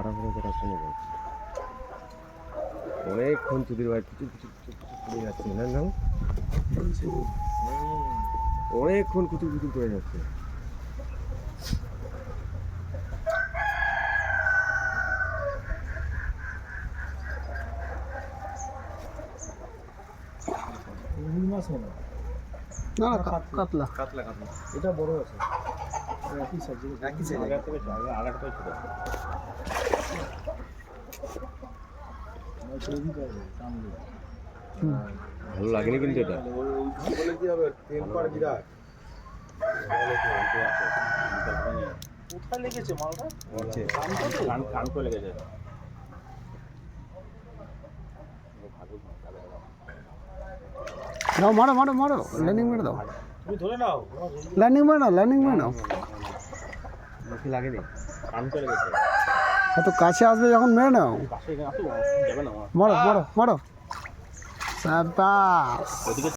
ফাটাফাটি করা শুনে যায় অনেকক্ষণ চুদির বাড়ি কিছু কিছু কিছু কিছু করে যাচ্ছে না নাও অনেকক্ষণ কুচুর কুচুর করে যাচ্ছে না কাতলা কাতলা কাতলা এটা বড় আছে একই সাইজ আগের থেকে আগেরটা ছোট ভালো লাগেনি কিন্তু এটা বলে কি হবে টেম্পার বিরাট কোথায় লেগেছে মালটা কান করে লেগেছে দাও মারো মারো মারো ল্যান্ডিং মেরে দাও তুমি ধরে নাও ল্যান্ডিং মেরে নাও ল্যান্ডিং মেরে নাও বেশি লাগেনি কান করে গেছে এত কাছে আসবে যখন মেরে নাও পাশে এখানে আসো যাবে না মারো মারো মারো সাবাস ওদিকে